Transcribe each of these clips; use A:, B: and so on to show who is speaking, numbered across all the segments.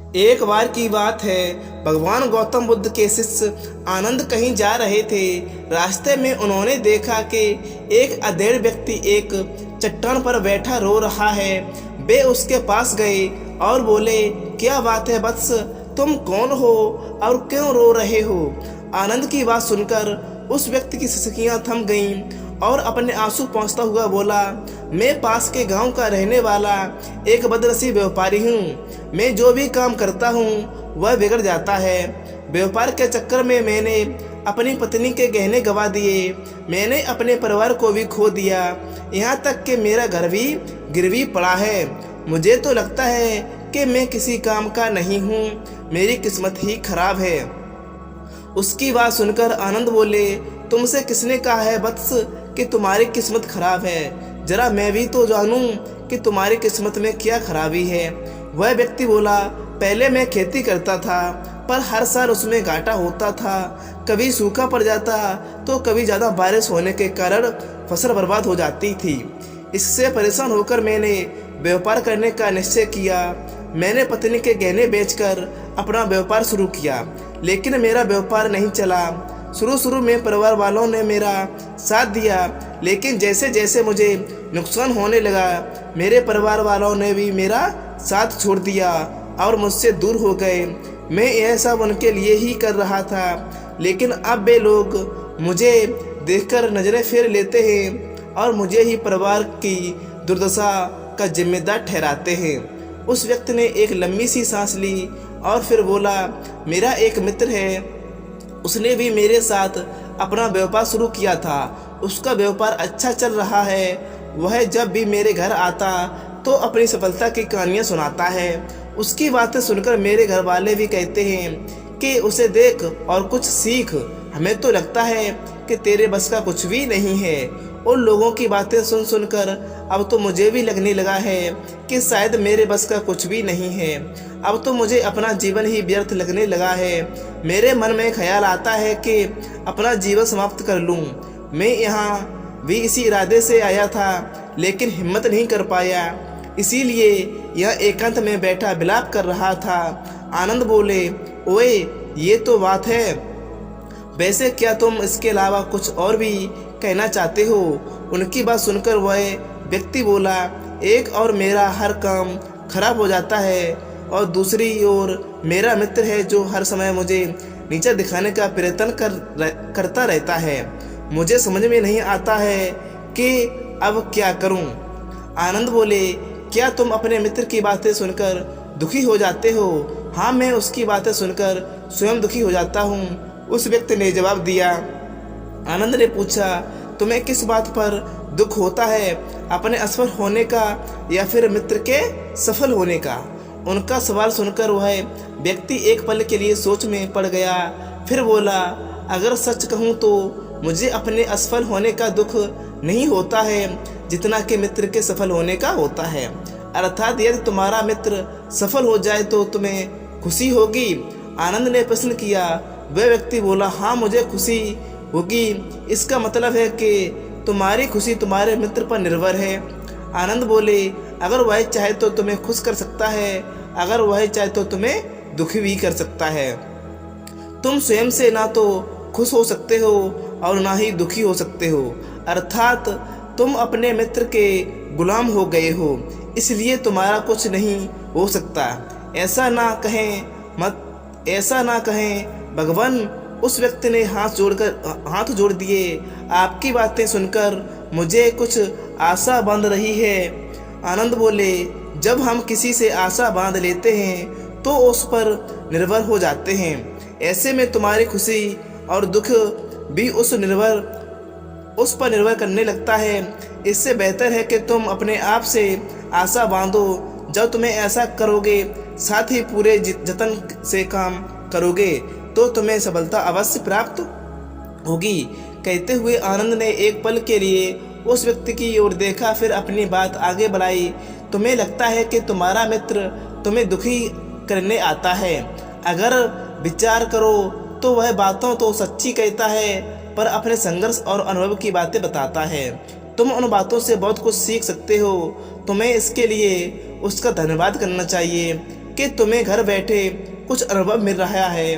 A: एक बार की बात है, भगवान गौतम बुद्ध के शिष्य आनंद कहीं जा रहे थे। रास्ते में उन्होंने देखा कि एक अधेड़ व्यक्ति एक चट्टान पर बैठा रो रहा है। वे उसके पास गए और बोले, क्या बात है वत्स, तुम कौन हो और क्यों रो रहे हो? आनंद की बात सुनकर उस व्यक्ति की सिसकियां थम गईं और अपने आंसू पोंछता हुआ बोला, मैं पास के गांव का रहने वाला एक बदनसीब व्यापारी हूँ। मैं जो भी काम करता हूँ वह बिगड़ जाता है। व्यापार के चक्कर में मैंने अपनी पत्नी के गहने गंवा दिए, मैंने अपने परिवार को भी खो दिया, यहाँ तक कि मेरा घर भी गिरवी पड़ा है। मुझे तो लगता है कि मैं किसी काम का नहीं हूँ, मेरी किस्मत ही खराब है। उसकी बात सुनकर आनंद बोले, तुमसे किसने कहा है वत्स कि तुम्हारी किस्मत खराब है? जरा मैं भी तो जानूं कि तुम्हारी किस्मत में क्या खराबी है। वह व्यक्ति बोला, पहले मैं खेती करता था पर हर साल उसमें घाटा होता था। कभी सूखा पड़ जाता तो कभी ज़्यादा बारिश होने के कारण फसल बर्बाद हो जाती थी। इससे परेशान होकर मैंने व्यापार करने का निश्चय किया। मैंने पत्नी के गहने बेचकर अपना व्यापार शुरू किया, लेकिन मेरा व्यापार नहीं चला। शुरू में परिवार वालों ने मेरा साथ दिया, लेकिन जैसे जैसे मुझे नुकसान होने लगा, मेरे परिवार वालों ने भी मेरा साथ छोड़ दिया और मुझसे दूर हो गए। मैं यह सब उनके लिए ही कर रहा था, लेकिन अब वे लोग मुझे देखकर नज़रें फेर लेते हैं और मुझे ही परिवार की दुर्दशा का जिम्मेदार ठहराते हैं। उस व्यक्ति ने एक लंबी सी सांस ली और फिर बोला, मेरा एक मित्र है, उसने भी मेरे साथ अपना व्यापार शुरू किया था। उसका व्यापार अच्छा चल रहा है। वह जब भी मेरे घर आता तो अपनी सफलता की कहानियाँ सुनाता है। उसकी बातें सुनकर मेरे घर वाले भी कहते हैं कि उसे देख और कुछ सीख। हमें तो लगता है कि तेरे बस का कुछ भी नहीं है। उन लोगों की बातें सुनकर अब तो मुझे भी लगने लगा है कि शायद मेरे बस का कुछ भी नहीं है। अब तो मुझे अपना जीवन ही व्यर्थ लगने लगा है। मेरे मन में ख्याल आता है कि अपना जीवन समाप्त कर लूं। मैं यहाँ भी इसी इरादे से आया था, लेकिन हिम्मत नहीं कर पाया, इसीलिए यह एकांत में बैठा विलाप कर रहा था। आनंद बोले, ओए ये तो बात है, वैसे क्या तुम इसके अलावा कुछ और भी कहना चाहते हो? उनकी बात सुनकर वह व्यक्ति बोला, एक और मेरा हर काम खराब हो जाता है और दूसरी ओर मेरा मित्र है जो हर समय मुझे नीचा दिखाने का प्रयत्न करता रहता है। मुझे समझ में नहीं आता है कि अब क्या करूं। आनंद बोले, क्या तुम अपने मित्र की बातें सुनकर दुखी हो जाते हो? हाँ, मैं उसकी बातें सुनकर स्वयं दुखी हो जाता हूँ, उस व्यक्ति ने जवाब दिया। आनंद ने पूछा, तुम्हें किस बात पर दुख होता है, अपने असफल होने का या फिर मित्र के सफल होने का? उनका सवाल सुनकर वह व्यक्ति एक पल के लिए सोच में पड़ गया। फिर बोला, अगर सच कहूँ तो मुझे अपने असफल होने का दुख नहीं होता है जितना कि मित्र के सफल होने का होता है। अर्थात यदि तुम्हारा मित्र सफल हो जाए तो तुम्हें खुशी होगी? आनंद ने प्रश्न किया। वह व्यक्ति बोला, हाँ मुझे खुशी होगी। इसका मतलब है कि तुम्हारी खुशी तुम्हारे मित्र पर निर्भर है। आनंद बोले, अगर वह चाहे तो तुम्हें खुश कर सकता है, अगर वह चाहे तो तुम्हें दुखी भी कर सकता है। तुम स्वयं से ना तो खुश हो सकते हो और ना ही दुखी हो सकते हो, अर्थात तुम अपने मित्र के गुलाम हो गए हो, इसलिए तुम्हारा कुछ नहीं हो सकता। ऐसा ना कहें भगवान। उस व्यक्ति ने हाथ जोड़ दिए। आपकी बातें सुनकर मुझे कुछ आशा बांध रही है। आनंद बोले, जब हम किसी से आशा बांध लेते हैं तो उस पर निर्भर हो जाते हैं। ऐसे में तुम्हारी खुशी और दुख भी उस पर निर्भर करने लगता है। इससे बेहतर है कि तुम अपने आप से आशा बांधो। जब तुम्हें ऐसा करोगे, साथ ही पूरे जतन से काम करोगे, तो तुम्हें सफलता अवश्य प्राप्त होगी। कहते हुए आनंद ने एक पल के लिए उस व्यक्ति की ओर देखा, फिर अपनी बात आगे बढ़ाई। तुम्हें लगता है कि तुम्हारा मित्र तुम्हें दुखी करने आता है। अगर विचार करो तो वह बातों तो सच्ची कहता है, पर अपने संघर्ष और अनुभव की बातें बताता है। तुम उन बातों से बहुत कुछ सीख सकते हो। तुम्हें इसके लिए उसका धन्यवाद करना चाहिए। कि तुम्हें घर बैठे कुछ अनुभव मिल रहा है।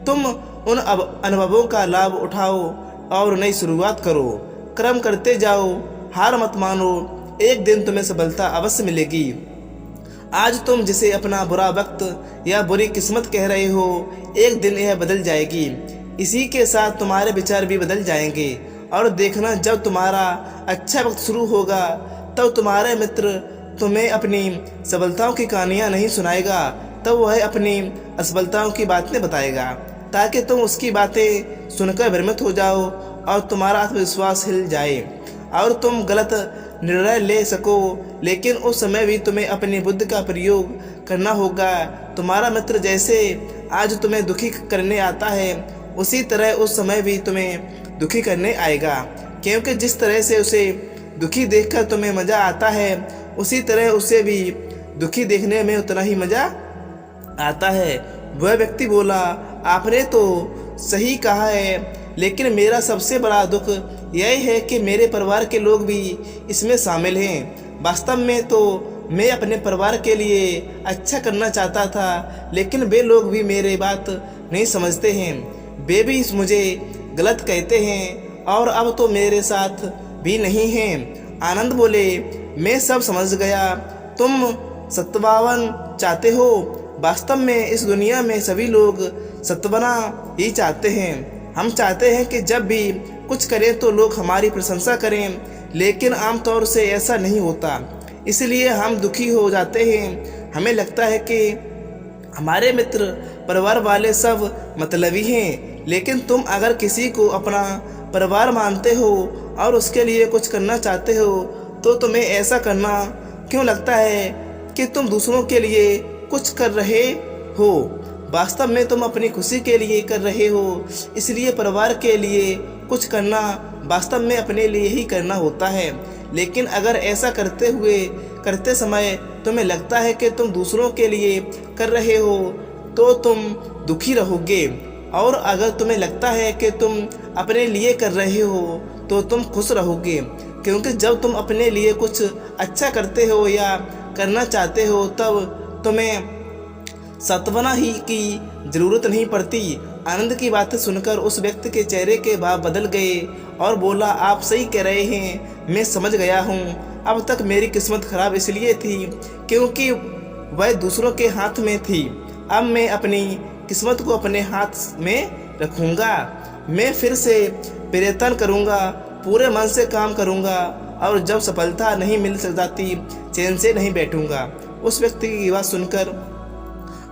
A: तुम उन अनुभवों का लाभ उठाओ और नई शुरुआत करो। कर्म करते जाओ, हार मत मानो, एक दिन तुम्हें सफलता अवश्य मिलेगी। आज तुम जिसे अपना बुरा वक्त या बुरी किस्मत कह रहे हो, एक दिन यह बदल जाएगी। इसी के साथ तुम्हारे विचार भी बदल जाएंगे। और देखना, जब तुम्हारा अच्छा वक्त शुरू होगा तब तुम्हारे मित्र तुम्हें अपनी सफलताओं की कहानियाँ नहीं सुनाएगा, तब वह अपनी असफलताओं की बातें बताएगा, ताकि तुम उसकी बातें सुनकर भ्रमित हो जाओ और तुम्हारा आत्मविश्वास हिल जाए और तुम गलत निर्णय ले सको। लेकिन उस समय भी तुम्हें अपनी बुद्धि का प्रयोग करना होगा। तुम्हारा मित्र जैसे आज तुम्हें दुखी करने आता है, उसी तरह उस समय भी तुम्हें दुखी करने आएगा, क्योंकि जिस तरह से उसे दुखी देखकर तुम्हें मज़ा आता है, उसी तरह उसे भी दुखी देखने में उतना ही मज़ा आता है। वह व्यक्ति बोला, आपने तो सही कहा है, लेकिन मेरा सबसे बड़ा दुख यह है कि मेरे परिवार के लोग भी इसमें शामिल हैं। वास्तव में तो मैं अपने परिवार के लिए अच्छा करना चाहता था, लेकिन वे लोग भी मेरी बात नहीं समझते हैं। वे भी मुझे गलत कहते हैं और अब तो मेरे साथ भी नहीं हैं। आनंद बोले, मैं सब समझ गया। तुम सत्वावन चाहते हो। वास्तव में इस दुनिया में सभी लोग सत्वना ही चाहते हैं। हम चाहते हैं कि जब भी कुछ करें तो लोग हमारी प्रशंसा करें, लेकिन आमतौर से ऐसा नहीं होता, इसलिए हम दुखी हो जाते हैं। हमें लगता है कि हमारे मित्र परिवार वाले सब मतलबी हैं, लेकिन तुम अगर किसी को अपना परिवार मानते हो और उसके लिए कुछ करना चाहते हो, तो तुम्हें ऐसा करना क्यों लगता है कि तुम दूसरों के लिए कुछ कर रहे हो? वास्तव में तुम अपनी खुशी के लिए कर रहे हो, इसलिए परिवार के लिए कुछ करना वास्तव में अपने लिए ही करना होता है। लेकिन अगर ऐसा करते समय तुम्हें लगता है कि तुम दूसरों के लिए कर रहे हो, तो तुम दुखी रहोगे, और अगर तुम्हें लगता है कि तुम अपने लिए कर रहे हो तो तुम खुश रहोगे, क्योंकि जब तुम अपने लिए कुछ अच्छा करते हो या करना चाहते हो, तब तुम्हें सत्वना ही की जरूरत नहीं पड़ती। आनंद की बातें सुनकर उस व्यक्ति के चेहरे के भाव बदल गए और बोला, आप सही कह रहे हैं, मैं समझ गया हूँ। अब तक मेरी किस्मत खराब इसलिए थी क्योंकि वह दूसरों के हाथ में थी। अब मैं अपनी किस्मत को अपने हाथ में रखूँगा। मैं फिर से प्रयत्न करूँगा, पूरे मन से काम करूँगा, और जब सफलता नहीं मिल जाती चैन से नहीं बैठूँगा। उस व्यक्ति की बात सुनकर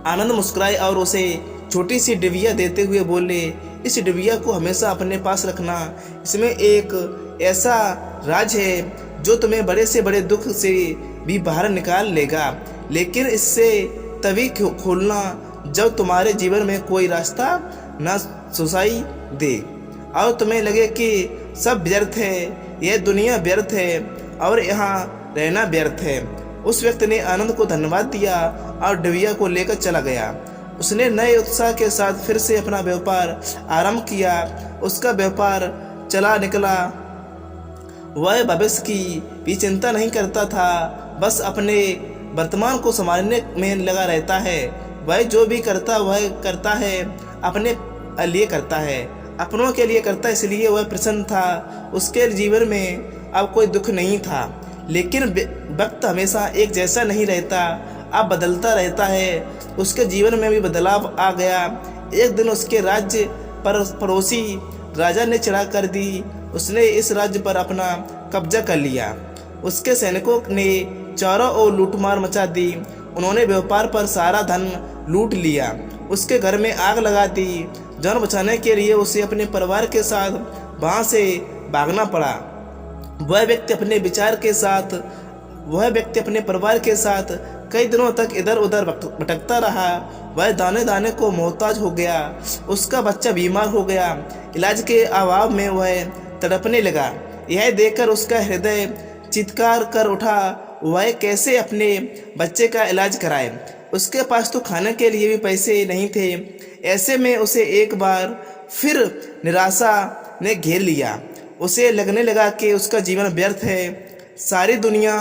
A: आनंद मुस्कुराए और उसे छोटी सी डिबिया देते हुए बोले, इस डिबिया को हमेशा अपने पास रखना। इसमें एक ऐसा राज है जो तुम्हें बड़े से बड़े दुख से भी बाहर निकाल लेगा, लेकिन इससे तभी खोलना जब तुम्हारे जीवन में कोई रास्ता न सुझाई दे और तुम्हें लगे कि सब व्यर्थ है, यह दुनिया व्यर्थ है और यहाँ रहना व्यर्थ है। उस व्यक्ति ने आनंद को धन्यवाद दिया और डिबिया को लेकर चला गया। उसने नए उत्साह के साथ फिर से अपना व्यापार आरंभ किया। उसका व्यापार चला निकला। वह भविष्य की भी चिंता नहीं करता था, बस अपने वर्तमान को संभालने में लगा रहता है। वह जो भी करता वह करता है अपने लिए करता है, अपनों के लिए करता, इसलिए वह प्रसन्न था। उसके जीवन में अब कोई दुख नहीं था। लेकिन वक्त हमेशा एक जैसा नहीं रहता, अब बदलता रहता है। उसके जीवन में भी बदलाव आ गया। एक दिन उसके राज्य पर पड़ोसी राजा ने चढ़ाई कर दी। उसने इस राज्य पर अपना कब्जा कर लिया। उसके सैनिकों ने चारों ओर लूटमार मचा दी। उन्होंने व्यापार पर सारा धन लूट लिया। उसके घर में आग लगा दी। जान बचाने के लिए उसे अपने परिवार के साथ वहां से भागना पड़ा। वह व्यक्ति अपने परिवार के साथ कई दिनों तक इधर उधर भटकता रहा। वह दाने दाने को मोहताज हो गया। उसका बच्चा बीमार हो गया। इलाज के अभाव में वह तड़पने लगा। यह देखकर उसका हृदय चित्कार कर उठा। वह कैसे अपने बच्चे का इलाज कराए? उसके पास तो खाने के लिए भी पैसे नहीं थे। ऐसे में उसे एक बार फिर निराशा ने घेर लिया। उसे लगने लगा कि उसका जीवन व्यर्थ है, सारी दुनिया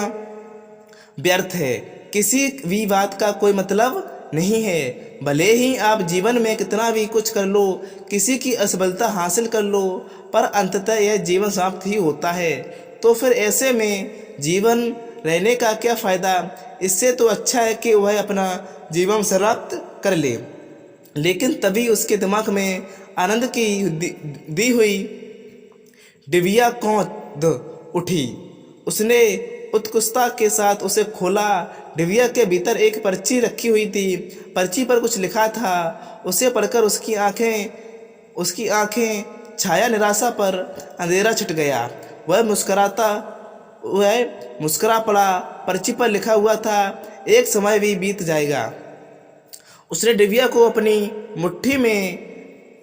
A: व्यर्थ है, किसी भी बात का कोई मतलब नहीं है। भले ही आप जीवन में कितना भी कुछ कर लो, किसी की असफलता हासिल कर लो, पर अंततः यह जीवन समाप्त ही होता है। तो फिर ऐसे में जीवन रहने का क्या फ़ायदा? इससे तो अच्छा है कि वह अपना जीवन समाप्त कर ले। लेकिन तभी उसके दिमाग में आनंद की दी हुई डिबिया कौंध उठी। उसने उत्सुकता के साथ उसे खोला। डिबिया के भीतर एक पर्ची रखी हुई थी। पर्ची पर कुछ लिखा था। उसे पढ़कर उसकी आंखें छाया निराशा पर अंधेरा छट गया। वह मुस्करा पड़ा। पर्ची पर लिखा हुआ था, एक समय भी बीत जाएगा। उसने डिबिया को अपनी मुट्ठी में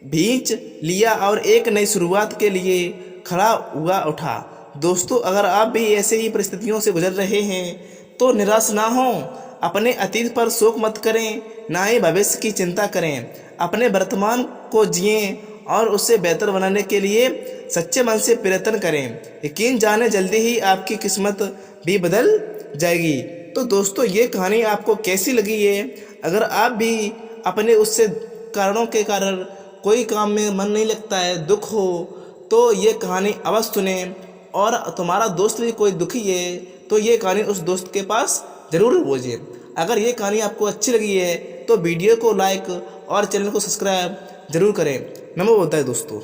A: भींच लिया और एक नई शुरुआत के लिए खड़ा हुआ उठा। दोस्तों, अगर आप भी ऐसे ही परिस्थितियों से गुजर रहे हैं तो निराश ना हों। अपने अतीत पर शोक मत करें, ना ही भविष्य की चिंता करें। अपने वर्तमान को जिएं और उसे बेहतर बनाने के लिए सच्चे मन से प्रयत्न करें। यकीन जाने जल्दी ही आपकी किस्मत भी बदल जाएगी। तो दोस्तों, ये कहानी आपको कैसी लगी है? अगर आप भी अपने उससे कारणों के कारण कोई काम में मन नहीं लगता है, दुख हो, तो ये कहानी अवश्य सुने। और तुम्हारा दोस्त भी कोई दुखी है तो ये कहानी उस दोस्त के पास ज़रूर भेजिए। अगर ये कहानी आपको अच्छी लगी है तो वीडियो को लाइक और चैनल को सब्सक्राइब जरूर करें। नमो बुद्धाय दोस्तों।